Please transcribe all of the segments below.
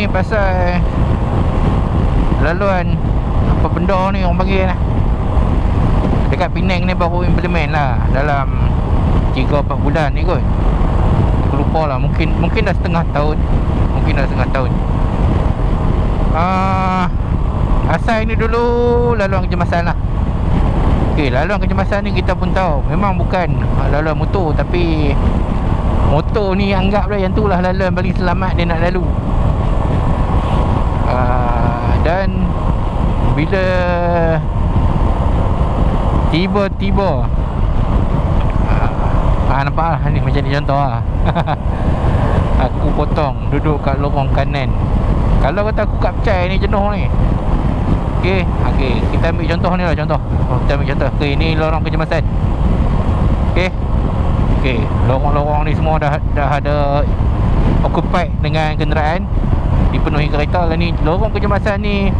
ni pasal laluan apa benda ni orang panggil lah, dekat Penang ni baru implement lah dalam 3-4 bulan ni kot. Aku lupa lah, mungkin dah setengah tahun. Asal ni dulu laluan kecemasan lah. Okey, laluan kecemasan ni kita pun tahu memang bukan laluan motor, tapi motor ni anggap dah yang tu lah laluan paling selamat dia nak lalu. Dan bila tiba-tiba nampak lah ni, macam ni contoh lah. Aku potong duduk kat lorong kanan. Kalau kata aku kat Pecai ni jenuh ni. Okey, kita ambil contoh ni lah, kita ambil contoh. Okey, ni lorong kecemasan. Okey, lorong-lorong ni semua dah ada occupied dengan kenderaan, dipenuhi kereta lah ni. Lorong kecemasan ni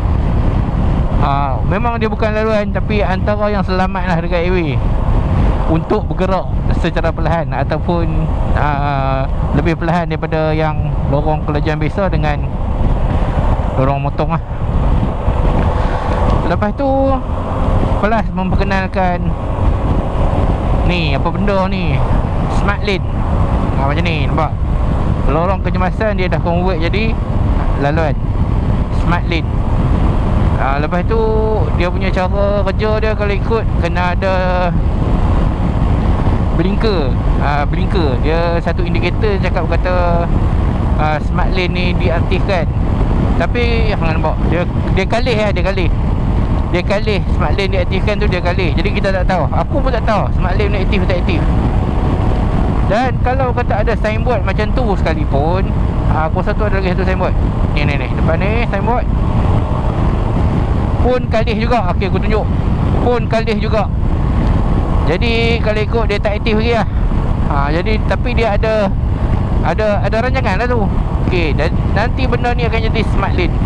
memang dia bukan laluan, tapi antara yang selamat lah dekat highway untuk bergerak secara perlahan, ataupun lebih perlahan daripada yang lorong kelajuan biasa dengan lorong motong lah. Lepas tu Plus memperkenalkan ni, apa benda ni, Smart Lane. Macam ni, nampak? Lorong kecemasan dia dah convert jadi laluan Smart Lane. Lepas tu dia punya cara kerja dia, kalau ikut kena ada blinker. Blinker dia satu indikator cakap kata Smart Lane ni diaktifkan. Tapi hang nampak dia kalih dia kalih Smart Lane diaktifkan tu, dia kalih. Jadi kita tak tahu, aku pun tak tahu Smart Lane ni aktif tak aktif. Dan kalau kata ada signboard macam tu sekalipun, aku rasa tu ada lagi satu signboard. Ni depan ni signboard pun kalih juga. Okey, aku tunjuk, pun kalih juga. Jadi kalau ikut dia tak aktif lagi lah. Jadi tapi dia ada rancangan lah tu. Okey, dan nanti benda ni akan jadi Smart Lane.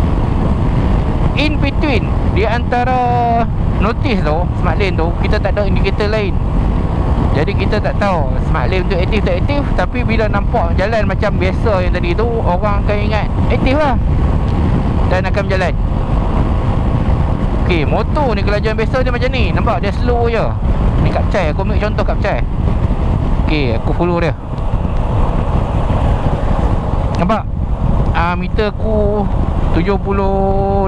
In between, di antara notice tu, Smart Lane tu, kita tak ada indikator lain. Jadi kita tak tahu Smart Lane tu aktif tak aktif. Tapi bila nampak jalan macam biasa yang tadi tu, orang akan ingat aktif lah dan akan berjalan. Okey, motor ni kelajuan biasa dia macam ni, nampak dia slow je. Ni kat Pecai, aku ambil contoh kat Pecai. Okey, aku follow dia. Nampak? Meter aku 76, 80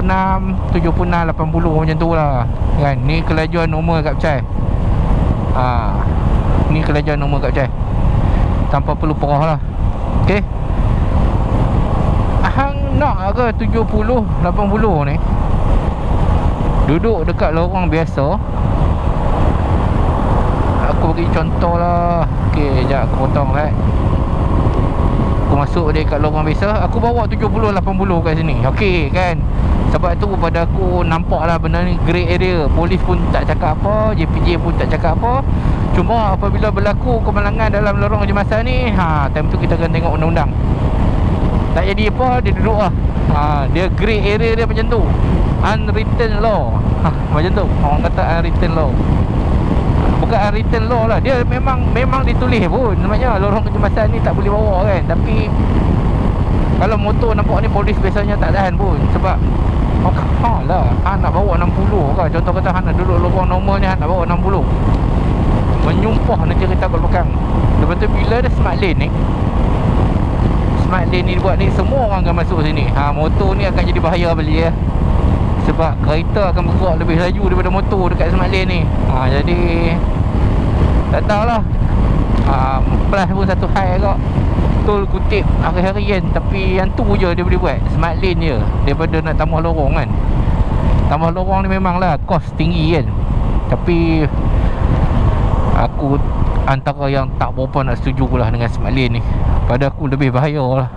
macam tu lah kan. Ni kelajuan normal kat Pecai. Ni kelajuan normal kat Pecai, tanpa perlu perah lah. Okey, hang nak ke 70, 80 ni duduk dekat lorong biasa? Aku bagi contoh lah. Okey, sekejap aku potong lah. Aku masuk dekat lorong biasa, aku bawa 70, 80 kat sini. Okey kan, sebab tu pada aku nampak lah benda ni grey area. Polis pun tak cakap apa, JPJ pun tak cakap apa. Cuma apabila berlaku kemalangan dalam lorong kecemasan ni, time tu kita akan tengok undang-undang. Tak jadi apa, dia duduk lah. Dia grey area dia macam tu, unwritten law. Macam tu orang kata, unwritten law. Bukan unwritten law lah, dia memang ditulis pun namanya lorong kecemasan ni tak boleh bawa kan. Tapi kalau motor nampak ni, polis biasanya tak tahan pun. Sebab lah, nak bawa 60 kan. Contoh kata nak duduk lorong normal ni, nak bawa 60, menyumpah nak cerita kat belakang. Lepas tu bila ada Smart Lane ni, Smart Lane ni buat ni, semua orang akan masuk sini. Motor ni akan jadi bahaya balik ya. Sebab kereta akan bergerak lebih laju daripada motor dekat Smart Lane ni. Jadi tak tahulah. Plus pun satu hal agak tol kutip hari-hari kan. Tapi yang tu je dia boleh buat, Smart Lane je, daripada nak tambah lorong kan. Tambah lorong ni memanglah kos tinggi kan. Tapi aku antara yang tak berapa nak setuju lah dengan Smart Lane ni. Pada aku lebih bahaya lah.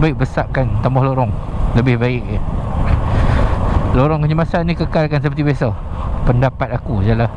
Baik besarkan tambah lorong, lebih baik. Lorong kecemasan ni kekalkan seperti biasa, pendapat aku je lah.